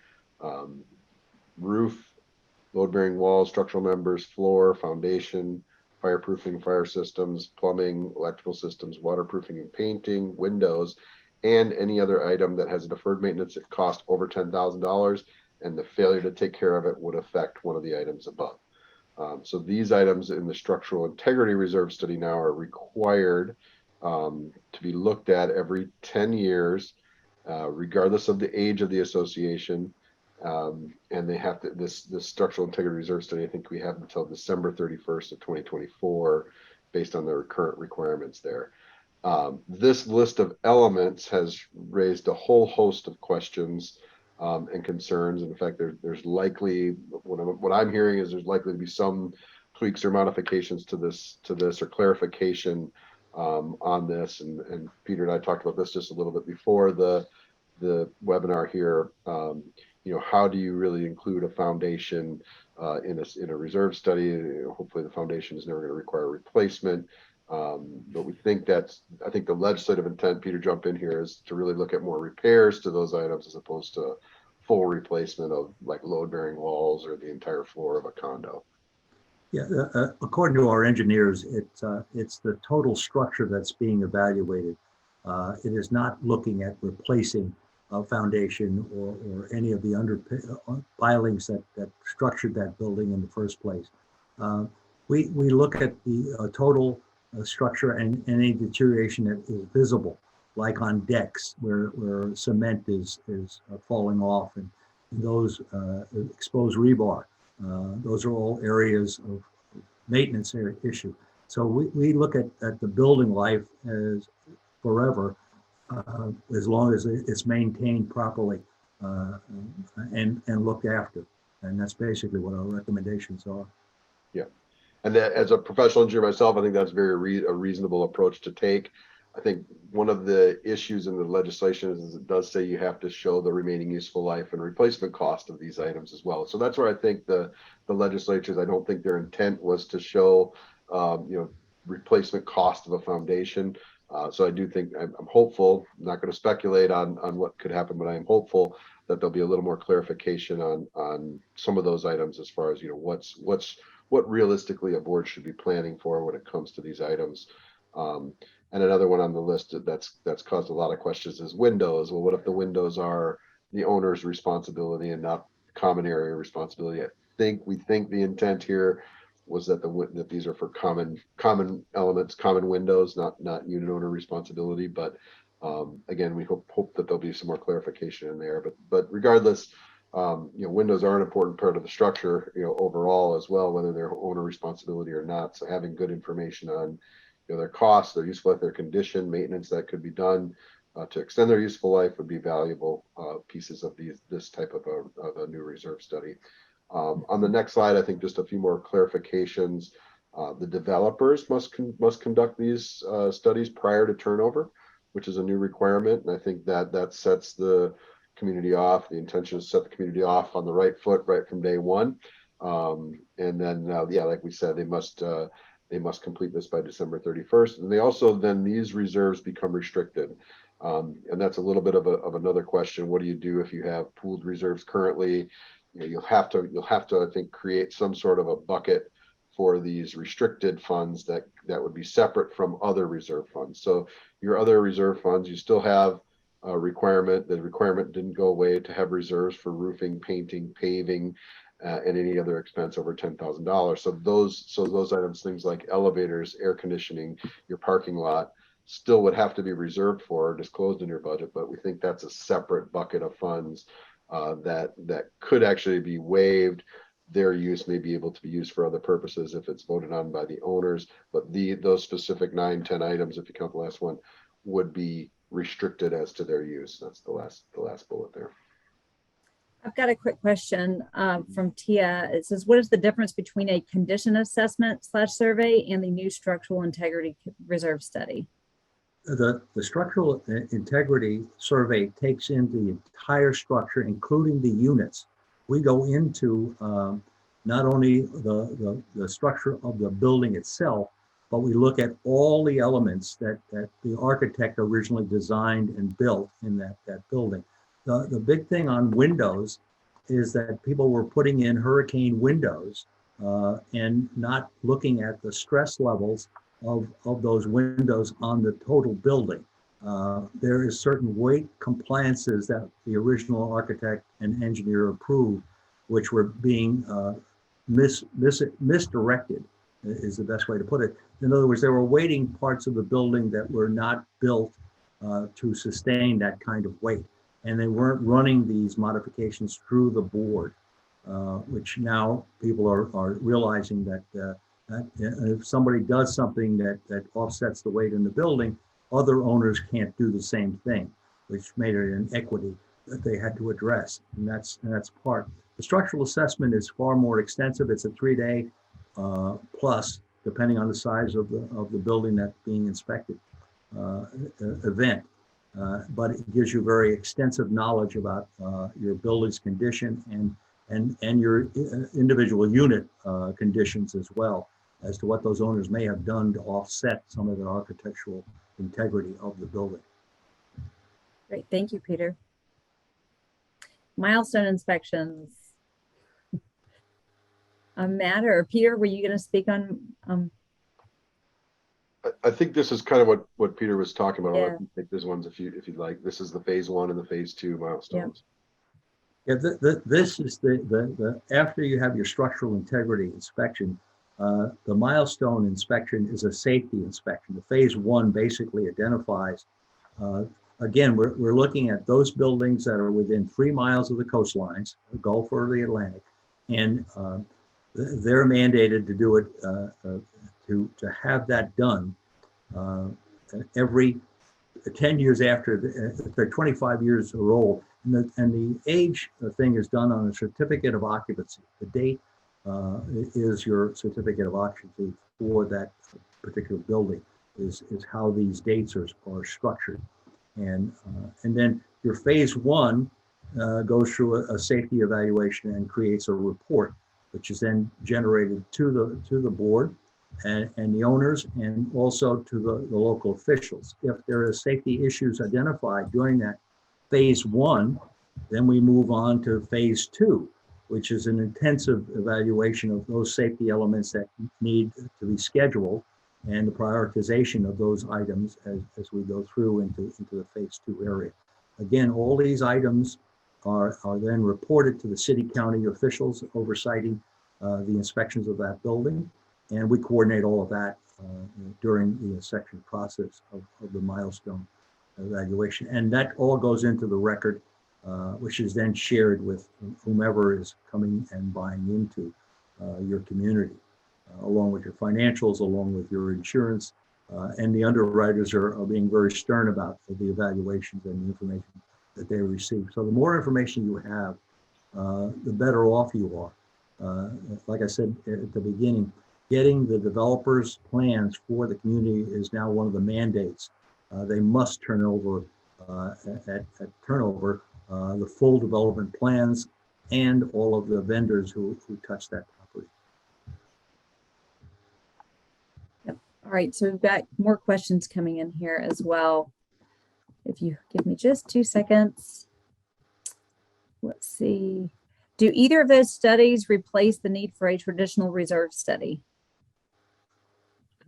Roof, load-bearing walls, structural members, floor, foundation, fireproofing, fire systems, plumbing, electrical systems, waterproofing and painting, windows, and any other item that has a deferred maintenance that cost over $10,000, and the failure to take care of it would affect one of the items above. So these items in the Structural Integrity Reserve Study now are required to be looked at every 10 years, regardless of the age of the association. And they have to, this Structural Integrity Reserve Study, I think we have until December 31st of 2024, based on their current requirements there. This list of elements has raised a whole host of questions and concerns. And in fact, there's likely, what I'm hearing is there's likely to be some tweaks or modifications to this or clarification on this. And Peter and I talked about this just a little bit before the webinar here. How do you really include a foundation in a reserve study? Hopefully the foundation is never going to require replacement. But we think I think the legislative intent, Peter, jump in here, is to really look at more repairs to those items as opposed to full replacement of like load-bearing walls or the entire floor of a condo. Yeah, according to our engineers, it's the total structure that's being evaluated. It is not looking at replacing a foundation or any of the pilings that structured that building in the first place. We look at the total structure and any deterioration that is visible. like on decks where cement is falling off, and those exposed rebar. Those are all areas of maintenance issue. So we look at the building life as forever, as long as it's maintained properly and looked after. And that's basically what our recommendations are. Yeah. And that, as a professional engineer myself, I think that's a reasonable approach to take. I think one of the issues in the legislation is it does say you have to show the remaining useful life and replacement cost of these items as well. So that's where I think the legislatures, I don't think their intent was to show, replacement cost of a foundation. So I do think I'm hopeful. I'm not going to speculate on what could happen, but I am hopeful that there'll be a little more clarification on some of those items as far as what realistically a board should be planning for when it comes to these items. And another one on the list that's caused a lot of questions is windows. Well, what if the windows are the owner's responsibility and not common area responsibility? We think the intent here was that these are for common elements, common windows, not unit owner responsibility. But again, we hope that there'll be some more clarification in there. But regardless, windows are an important part of the structure, overall as well, whether they're owner responsibility or not. So having good information on their costs, their useful life, their condition, maintenance that could be done to extend their useful life would be valuable pieces of this type of a new reserve study. On the next slide, I think just a few more clarifications. The developers must conduct these studies prior to turnover, which is a new requirement, and I think that sets the community off. The intention is to set the community off on the right foot right from day one, and then like we said, they must complete this by December 31st. And they also, then these reserves become restricted. And that's a little bit of another question. What do you do if you have pooled reserves currently? You'll have to, I think, create some sort of a bucket for these restricted funds that would be separate from other reserve funds. So your other reserve funds, you still have a requirement. The requirement didn't go away to have reserves for roofing, painting, paving, and any other expense over $10,000. So those items, things like elevators, air conditioning, your parking lot, still would have to be reserved for, disclosed in your budget. But we think that's a separate bucket of funds that could actually be waived. Their use may be able to be used for other purposes if it's voted on by the owners. But those specific 9-10 items, if you count the last one, would be restricted as to their use. That's the last bullet there. I've got a quick question from Tia. It says, what is the difference between a condition assessment / survey and the new structural integrity reserve study? The structural integrity survey takes in the entire structure, including the units. We go into not only the structure of the building itself, but we look at all the elements that the architect originally designed and built in that building. The big thing on windows is that people were putting in hurricane windows and not looking at the stress levels of those windows on the total building. There is certain weight compliances that the original architect and engineer approved, which were being misdirected, is the best way to put it. In other words, there were weighting parts of the building that were not built to sustain that kind of weight. And they weren't running these modifications through the board, which now people are realizing that if somebody does something that offsets the weight in the building, other owners can't do the same thing, which made it an equity that they had to address. And that's part. The structural assessment is far more extensive. It's a 3-day plus, depending on the size of the building that's being inspected, event. But it gives you very extensive knowledge about your building's condition and your individual unit conditions as well, as to what those owners may have done to offset some of the architectural integrity of the building. Great, thank you, Peter. Milestone inspections. Matt or Peter, were you going to speak on? I think this is kind of what Peter was talking about. Yeah. I'll let you take these ones if you'd like. This is the phase 1 and the phase 2 milestones. Yeah, this is the after you have your structural integrity inspection, the milestone inspection is a safety inspection. The phase 1 basically identifies Again, we're looking at those buildings that are within 3 miles of the coastlines, the Gulf or the Atlantic, and they're mandated to do it, to have that done every 10 years after they're 25 years or old. And the age thing is done on a certificate of occupancy. The date is your certificate of occupancy for that particular building, is how these dates are structured. And then your phase one goes through a safety evaluation and creates a report, which is then generated to the board and the owners, and also to the local officials. If there are safety issues identified during that phase one, then we move on to phase two, which is an intensive evaluation of those safety elements that need to be scheduled, and the prioritization of those items as we go through into the phase two area. Again, all these items are then reported to the city county officials oversighting the inspections of that building, and we coordinate all of that during the inspection process of the milestone evaluation. And that all goes into the record, which is then shared with whomever is coming and buying into your community, along with your financials, along with your insurance. And the underwriters are being very stern about the evaluations and the information that they receive. So the more information you have, the better off you are. Like I said at the beginning, getting the developers' plans for the community is now one of the mandates. They must turn over at turnover the full development plans and all of the vendors who touch that property. Yep. All right, so we've got more questions coming in here as well. If you give me just 2 seconds. Let's see. Do either of those studies replace the need for a traditional reserve study?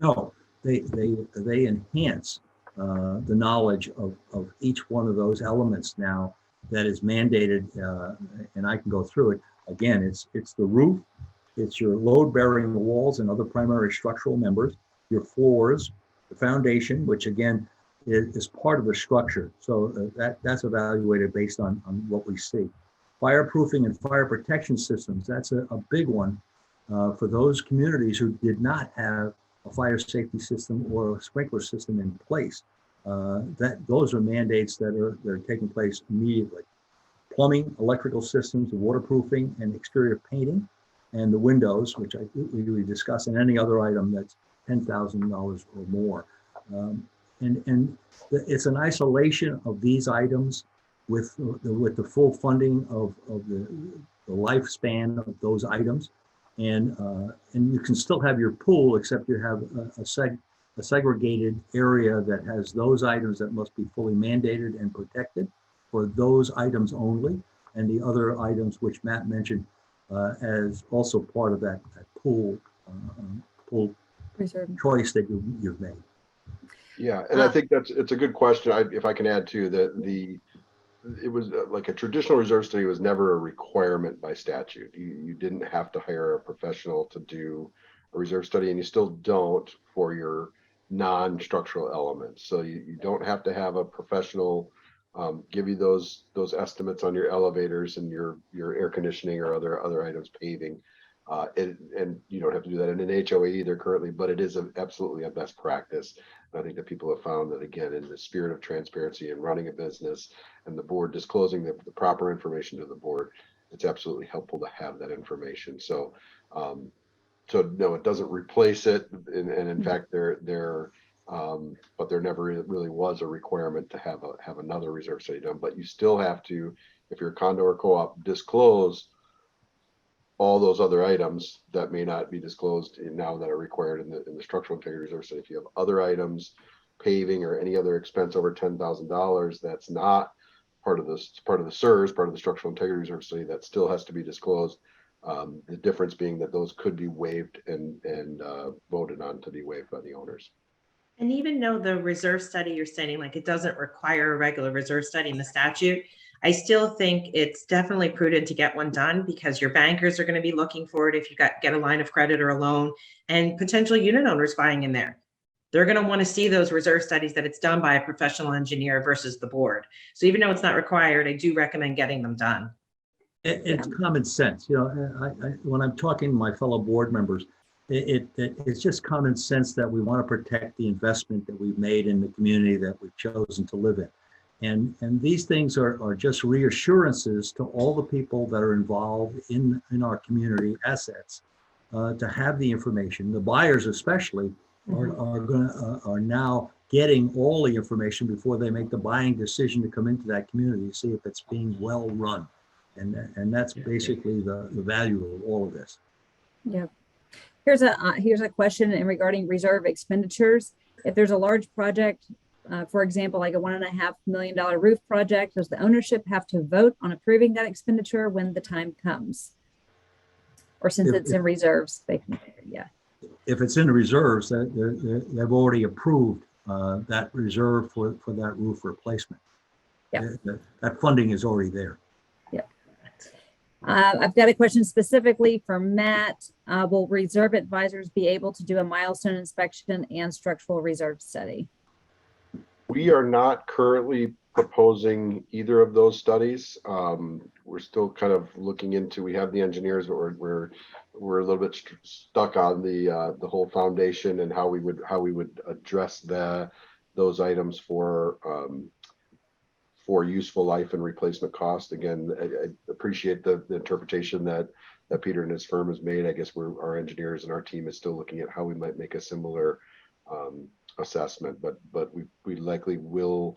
No, they enhance the knowledge of each one of those elements now that is mandated, and I can go through it. Again, it's the roof, it's your load-bearing walls and other primary structural members, your floors, the foundation, which again is part of the structure. So that's evaluated based on what we see. Fireproofing and fire protection systems, that's a big one for those communities who did not have a fire safety system or a sprinkler system in place. Those are mandates that are taking place immediately. Plumbing, electrical systems, waterproofing, and exterior painting, and the windows, which we discussed, and any other item that's $10,000 or more. And it's an isolation of these items with the full funding of the lifespan of those items. And you can still have your pool, except you have a segregated area that has those items that must be fully mandated and protected for those items only, and the other items which Matt mentioned as also part of that pool Reserve. choice that you've made. Yeah, and I think it's a good question. If I can add to that, it was like a traditional reserve study was never a requirement by statute. You didn't have to hire a professional to do a reserve study, and you still don't for your non-structural elements. So you don't have to have a professional give you those estimates on your elevators and your air conditioning or other items, paving. And you don't have to do that in an HOA either currently, but it is absolutely a best practice. And I think that people have found that, again, in the spirit of transparency and running a business and the board disclosing the proper information to the board, it's absolutely helpful to have that information. So no, it doesn't replace it. And in fact, but there never really was a requirement to have another reserve study done. But you still have to, if you're a condo or co-op, disclose all those other items that may not be disclosed now that are required in the structural integrity reserve study. If you have other items, paving or any other expense over $10,000, that's not part of the SIRS, part of the structural integrity reserve study, that still has to be disclosed. The difference being that those could be waived and voted on to be waived by the owners. And even though the reserve study, you're saying like it doesn't require a regular reserve study in the statute, I still think it's definitely prudent to get one done because your bankers are going to be looking for it if you get a line of credit or a loan, and potential unit owners buying in there. they're going to want to see those reserve studies that it's done by a professional engineer versus the board. So even though it's not required, I do recommend getting them done. It's common sense. When I'm talking to my fellow board members, it's just common sense that we want to protect the investment that we've made in the community that we've chosen to live in. And these things are just reassurances to all the people that are involved in our community assets to have the information. The buyers especially are now getting all the information before they make the buying decision to come into that community to see if it's being well run. And that's basically the value of all of this. Yeah. Here's a question regarding reserve expenditures. If there's a large project, for example, like a $1.5 million roof project, does the ownership have to vote on approving that expenditure when the time comes? Or since it's in reserves, they can, yeah. If it's in the reserves, they've already approved that reserve for that roof replacement. Yeah. That funding is already there. I've got a question specifically for Matt. Will reserve advisors be able to do a milestone inspection and structural reserve study? We are not currently proposing either of those studies. We're still kind of looking into, we have the engineers, but we're a little bit stuck on the whole foundation and how we would address those items for useful life and replacement cost. Again, I appreciate the interpretation that Peter and his firm has made. I guess our engineers and our team is still looking at how we might make a similar assessment, but we likely will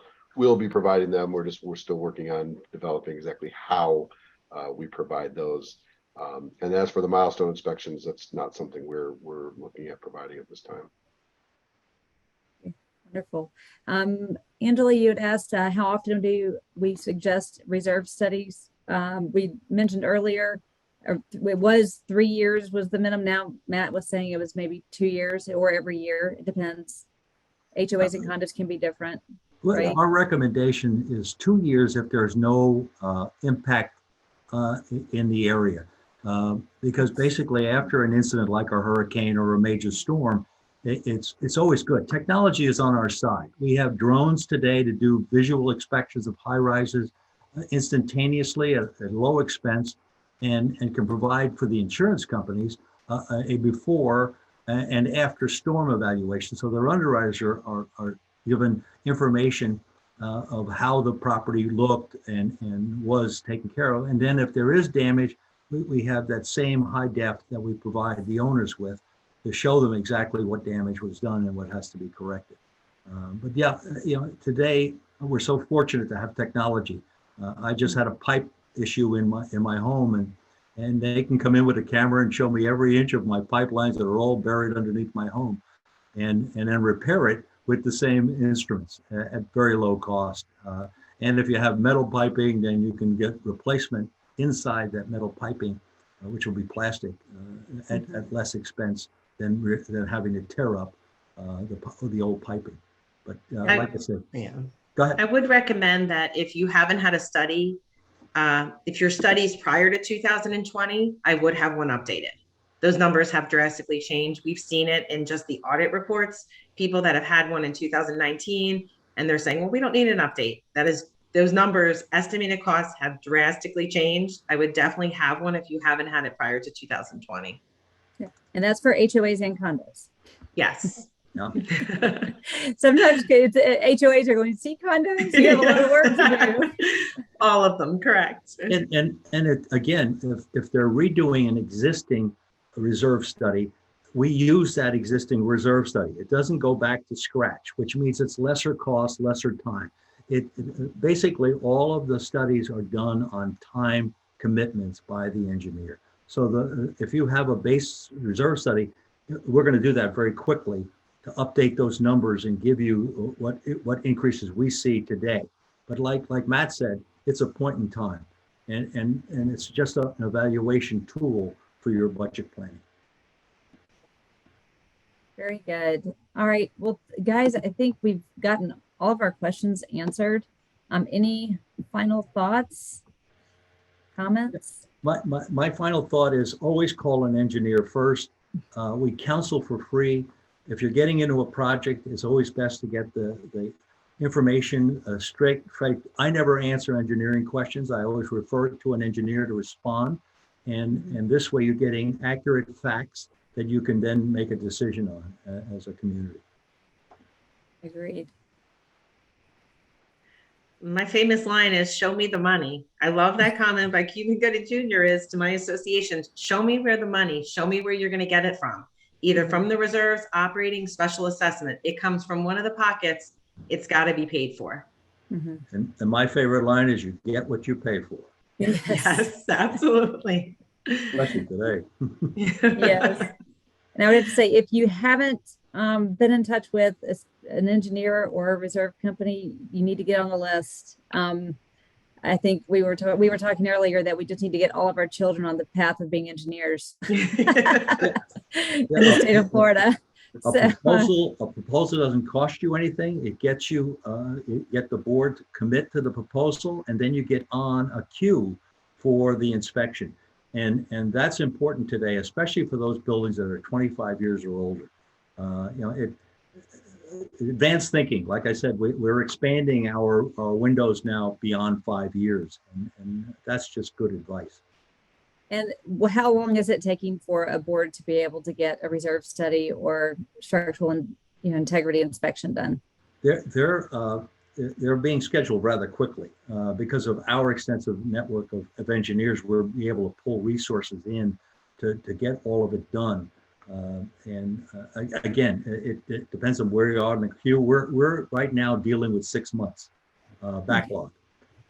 be providing them. We're still working on developing exactly how we provide those. And as for the milestone inspections, that's not something we're looking at providing at this time. Wonderful. Angela, you had asked how often do we suggest reserve studies? We mentioned earlier, it was 3 years was the minimum. Now Matt was saying it was maybe 2 years or every year. It depends. HOAs and condos can be different. Well, right? Our recommendation is 2 years if there's no impact in the area. Because basically after an incident like a hurricane or a major storm, it's always good. Technology is on our side. We have drones today to do visual inspections of high rises instantaneously at low expense and can provide for the insurance companies a before and after storm evaluation. So their underwriters are given information of how the property looked and was taken care of. And then if there is damage, we have that same high def that we provide the owners with to show them exactly what damage was done and what has to be corrected. But yeah, today we're so fortunate to have technology. I just had a pipe issue in my home, and they can come in with a camera and show me every inch of my pipelines that are all buried underneath my home, and then repair it with the same instruments at very low cost. And if you have metal piping, then you can get replacement inside that metal piping, which will be plastic at less expense than having to tear up the old piping. But like I said, go ahead. I would recommend that if you haven't had a study, if your studies prior to 2020, I would have one updated. Those numbers have drastically changed. We've seen it in just the audit reports, people that have had one in 2019, and they're saying, well, we don't need an update. That is, those numbers, estimated costs have drastically changed. I would definitely have one if you haven't had it prior to 2020. Yeah. And that's for HOAs and condos. Yes. Yeah. Sometimes HOAs are going to see condos. You have a lot of work to do. All of them, correct. And again, if they're redoing an existing reserve study, we use that existing reserve study. It doesn't go back to scratch, which means it's lesser cost, lesser time. It basically all of the studies are done on time commitments by the engineer. So if you have a base reserve study, we're going to do that very quickly to update those numbers and give you what increases we see today. But like Matt said, it's a point in time, and it's just an evaluation tool for your budget planning. Very good. All right. Well, guys, I think we've gotten all of our questions answered. Any final thoughts, comments? My final thought is always call an engineer first. We counsel for free, if you're getting into a project, it's always best to get the information straight. I never answer engineering questions. I always refer to an engineer to respond. And this way you're getting accurate facts that you can then make a decision on as a community. Agreed. My famous line is, show me the money. I love that comment by Cuban Goody Jr. is to my association, show me where the money, show me where you're going to get it from. Either from the reserves, operating, special assessment. It comes from one of the pockets. It's got to be paid for. Mm-hmm. And my favorite line is, you get what you pay for. Yes, absolutely. Especially today. Yes. And I would have to say, if you haven't been in touch with an engineer or a reserve company, you need to get on the list. I think we were talking earlier that we just need to get all of our children on the path of being engineers in the state of Florida. A proposal doesn't cost you anything. It gets you, you get the board to commit to the proposal, and then you get on a queue for the inspection. And that's important today, especially for those buildings that are 25 years or older. Advanced thinking, like I said, we're expanding our windows now beyond 5 years, and that's just good advice. And how long is it taking for a board to be able to get a reserve study or structural and integrity inspection done? They're being scheduled rather quickly because of our extensive network of engineers. We're able to pull resources in to get all of it done. Again, it depends on where you are in the queue. We're right now dealing with 6 months backlog,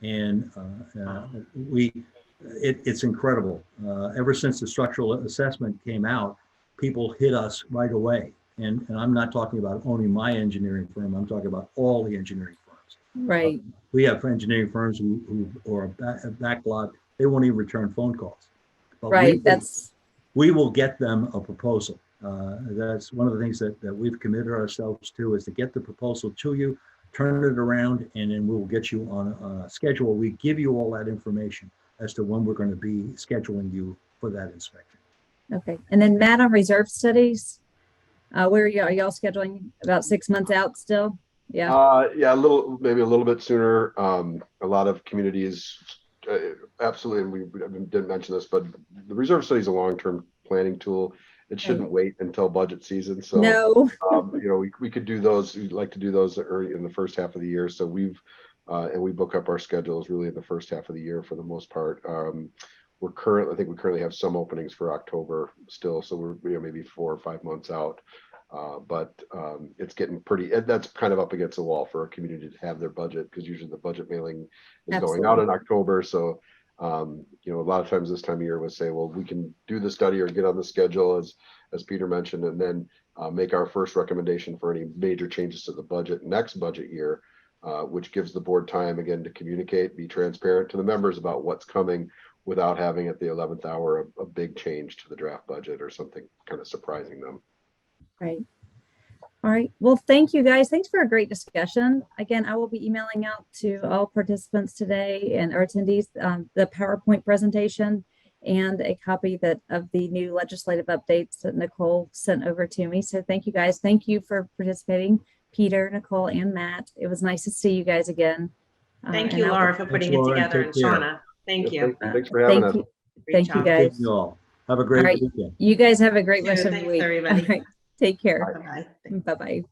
and it's incredible. Ever since the structural assessment came out, people hit us right away. And I'm not talking about only my engineering firm. I'm talking about all the engineering firms. Right. We have engineering firms who are backlogged. They won't even return phone calls. But right. We will get them a proposal. That's one of the things that we've committed ourselves to, is to get the proposal to you, turn it around, and then we'll get you on a schedule. We give you all that information as to when we're going to be scheduling you for that inspection. Okay. And then Matt, on reserve studies, where are y'all scheduling? About 6 months out still? Yeah. Yeah, maybe a little bit sooner. A lot of communities, absolutely, and we didn't mention this, but the reserve study is a long-term planning tool. It shouldn't wait until budget season. So no, we could do those. We'd like to do those early in the first half of the year. So we book up our schedules really in the first half of the year for the most part. I think we currently have some openings for October still. So we're maybe 4 or 5 months out. But it's getting that's kind of up against the wall for a community to have their budget, because usually the budget mailing is going out in October. So, a lot of times this time of year we'll say, well, we can do the study or get on the schedule as Peter mentioned, and then make our first recommendation for any major changes to the budget next budget year, which gives the board time again to communicate, be transparent to the members about what's coming without having at the 11th hour a big change to the draft budget or something kind of surprising them. Right. All right. Well, thank you guys. Thanks for a great discussion. Again, I will be emailing out to all participants today and our attendees the PowerPoint presentation and a copy of the new legislative updates that Nicole sent over to me. So thank you guys. Thank you for participating, Peter, Nicole, and Matt. It was nice to see you guys again. Thank you, Laura, for putting it together, and Shauna. Thank you. Thanks for having us. Thank you guys. Thank you all. Have a great weekend. You guys have a great rest of the Thanks, week. everybody. All right. Take care. Bye-bye. Bye-bye.